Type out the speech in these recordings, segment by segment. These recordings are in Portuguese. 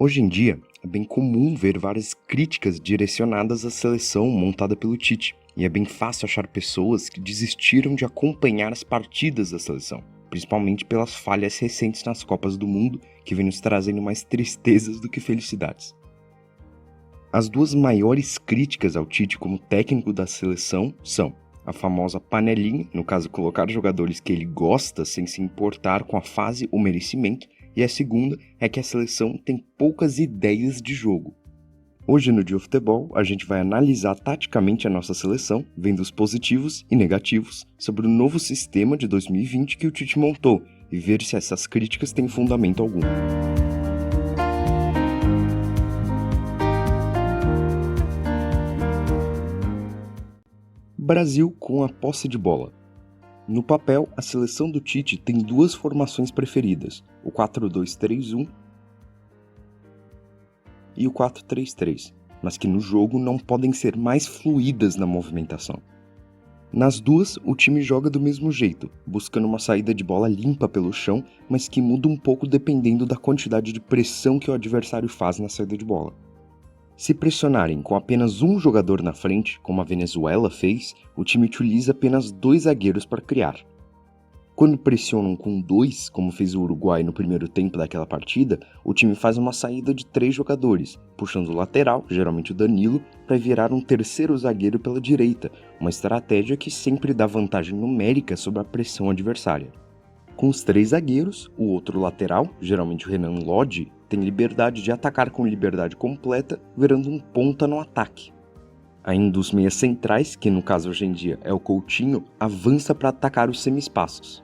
Hoje em dia, é bem comum ver várias críticas direcionadas à seleção montada pelo Tite, e é bem fácil achar pessoas que desistiram de acompanhar as partidas da seleção, principalmente pelas falhas recentes nas Copas do Mundo, que vem nos trazendo mais tristezas do que felicidades. As duas maiores críticas ao Tite como técnico da seleção são a famosa panelinha, no caso colocar jogadores que ele gosta sem se importar com a fase ou merecimento, e a segunda é que a seleção tem poucas ideias de jogo. Hoje no Dia of Futebol, a gente vai analisar taticamente a nossa seleção, vendo os positivos e negativos sobre o novo sistema de 2020 que o Tite montou e ver se essas críticas têm fundamento algum. Brasil com a posse de bola. No papel, a seleção do Tite tem duas formações preferidas, o 4-2-3-1 e o 4-3-3, mas que no jogo não podem ser mais fluídas na movimentação. Nas duas, o time joga do mesmo jeito, buscando uma saída de bola limpa pelo chão, mas que muda um pouco dependendo da quantidade de pressão que o adversário faz na saída de bola. Se pressionarem com apenas um jogador na frente, como a Venezuela fez, o time utiliza apenas 2 zagueiros para criar. Quando pressionam com 2, como fez o Uruguai no primeiro tempo daquela partida, o time faz uma saída de 3 jogadores, puxando o lateral, geralmente o Danilo, para virar um terceiro zagueiro pela direita, uma estratégia que sempre dá vantagem numérica sobre a pressão adversária. Com os 3 zagueiros, o outro lateral, geralmente o Renan Lodge, tem liberdade de atacar com liberdade completa, virando um ponta no ataque. Ainda os meias centrais, que no caso hoje em dia é o Coutinho, avança para atacar os semi-espaços.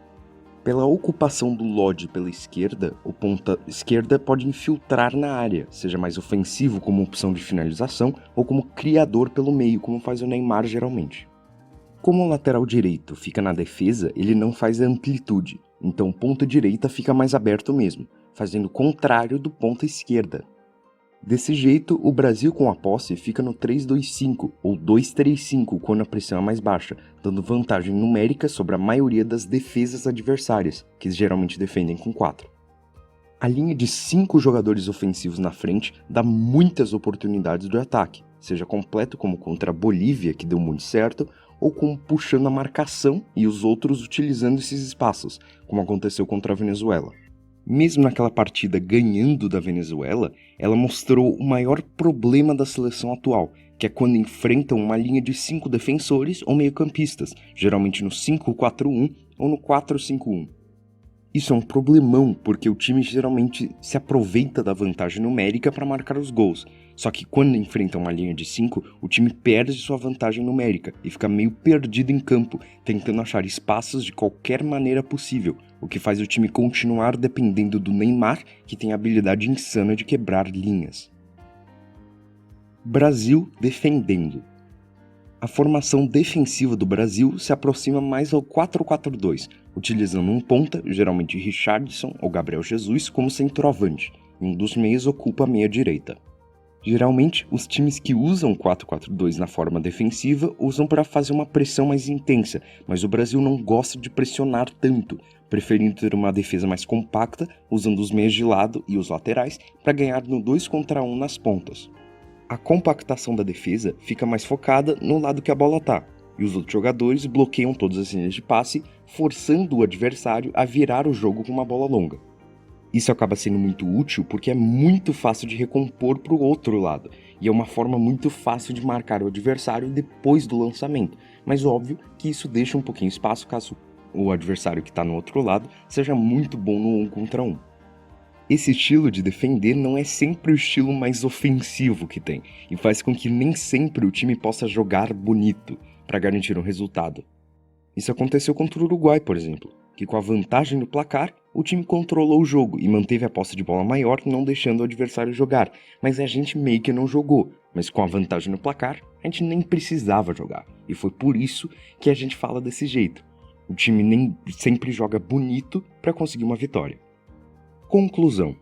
Pela ocupação do Lodge pela esquerda, o ponta esquerda pode infiltrar na área, seja mais ofensivo como opção de finalização ou como criador pelo meio, como faz o Neymar geralmente. Como o lateral direito fica na defesa, ele não faz a amplitude, então ponta direita fica mais aberto mesmo, fazendo o contrário do ponta esquerda. Desse jeito, o Brasil com a posse fica no 3-2-5 ou 2-3-5 quando a pressão é mais baixa, dando vantagem numérica sobre a maioria das defesas adversárias, que geralmente defendem com 4. A linha de 5 jogadores ofensivos na frente dá muitas oportunidades de ataque, seja completo como contra a Bolívia, que deu muito certo, ou como puxando a marcação e os outros utilizando esses espaços, como aconteceu contra a Venezuela. Mesmo naquela partida ganhando da Venezuela, ela mostrou o maior problema da seleção atual, que é quando enfrentam uma linha de 5 defensores ou meio-campistas, geralmente no 5-4-1 ou no 4-5-1. Isso é um problemão, porque o time geralmente se aproveita da vantagem numérica para marcar os gols, só que quando enfrenta uma linha de 5, o time perde sua vantagem numérica e fica meio perdido em campo, tentando achar espaços de qualquer maneira possível, o que faz o time continuar dependendo do Neymar, que tem a habilidade insana de quebrar linhas. Brasil defendendo. A formação defensiva do Brasil se aproxima mais ao 4-4-2, utilizando um ponta, geralmente Richarlison ou Gabriel Jesus, como centroavante, e um dos meias ocupa a meia direita. Geralmente, os times que usam 4-4-2 na forma defensiva usam para fazer uma pressão mais intensa, mas o Brasil não gosta de pressionar tanto, preferindo ter uma defesa mais compacta, usando os meias de lado e os laterais para ganhar no 2 contra 1 nas pontas. A compactação da defesa fica mais focada no lado que a bola está, e os outros jogadores bloqueiam todas as linhas de passe, forçando o adversário a virar o jogo com uma bola longa. Isso acaba sendo muito útil porque é muito fácil de recompor para o outro lado, e é uma forma muito fácil de marcar o adversário depois do lançamento, mas óbvio que isso deixa um pouquinho espaço caso o adversário que está no outro lado seja muito bom no 1 contra 1. Esse estilo de defender não é sempre o estilo mais ofensivo que tem, e faz com que nem sempre o time possa jogar bonito para garantir um resultado. Isso aconteceu contra o Uruguai, por exemplo, que com a vantagem no placar, o time controlou o jogo e manteve a posse de bola maior, não deixando o adversário jogar, mas a gente meio que não jogou, mas com a vantagem no placar, a gente nem precisava jogar, e foi por isso que a gente fala desse jeito. O time nem sempre joga bonito para conseguir uma vitória. Conclusão.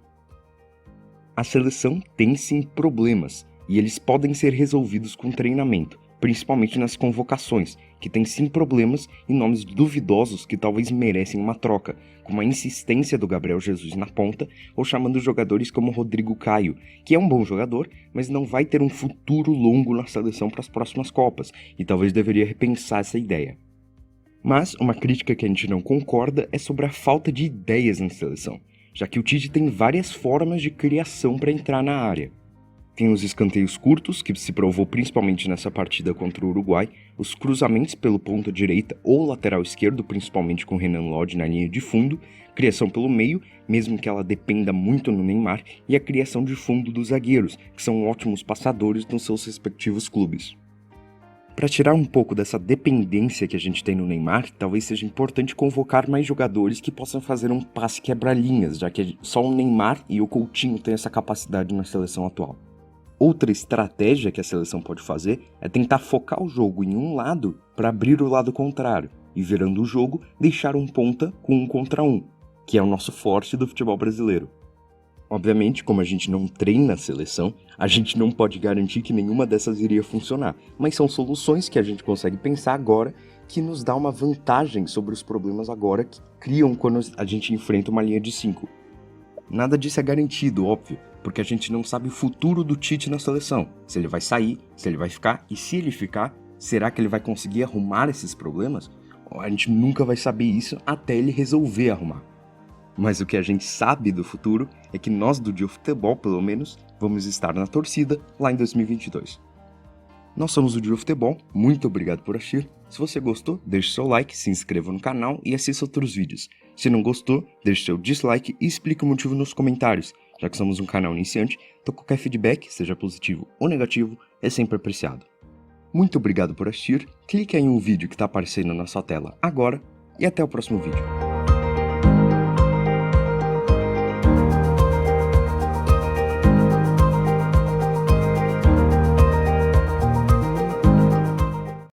A seleção tem sim problemas, e eles podem ser resolvidos com treinamento, principalmente nas convocações, que tem sim problemas e nomes duvidosos que talvez merecem uma troca, como a insistência do Gabriel Jesus na ponta, ou chamando jogadores como Rodrigo Caio, que é um bom jogador, mas não vai ter um futuro longo na seleção para as próximas Copas, e talvez deveria repensar essa ideia. Mas uma crítica que a gente não concorda é sobre a falta de ideias na seleção, já que o Tite tem várias formas de criação para entrar na área. Tem os escanteios curtos, que se provou principalmente nessa partida contra o Uruguai, os cruzamentos pelo ponta direita ou lateral esquerdo, principalmente com Renan Lodge na linha de fundo, criação pelo meio, mesmo que ela dependa muito no Neymar, e a criação de fundo dos zagueiros, que são ótimos passadores nos seus respectivos clubes. Para tirar um pouco dessa dependência que a gente tem no Neymar, talvez seja importante convocar mais jogadores que possam fazer um passe quebra-linhas, já que só o Neymar e o Coutinho têm essa capacidade na seleção atual. Outra estratégia que a seleção pode fazer é tentar focar o jogo em um lado para abrir o lado contrário e, virando o jogo, deixar um ponta com 1 contra 1, que é o nosso forte do futebol brasileiro. Obviamente, como a gente não treina a seleção, a gente não pode garantir que nenhuma dessas iria funcionar, mas são soluções que a gente consegue pensar agora que nos dá uma vantagem sobre os problemas agora que criam quando a gente enfrenta uma linha de 5. Nada disso é garantido, óbvio, porque a gente não sabe o futuro do Tite na seleção. Se ele vai sair, se ele vai ficar, e se ele ficar, será que ele vai conseguir arrumar esses problemas? A gente nunca vai saber isso até ele resolver arrumar. Mas o que a gente sabe do futuro é que nós do Dio Futebol, pelo menos, vamos estar na torcida lá em 2022. Nós somos o Dio Futebol, muito obrigado por assistir. Se você gostou, deixe seu like, se inscreva no canal e assista outros vídeos. Se não gostou, deixe seu dislike e explique o motivo nos comentários. Já que somos um canal iniciante, então qualquer feedback, seja positivo ou negativo, é sempre apreciado. Muito obrigado por assistir, clique aí em um vídeo que está aparecendo na sua tela agora e até o próximo vídeo.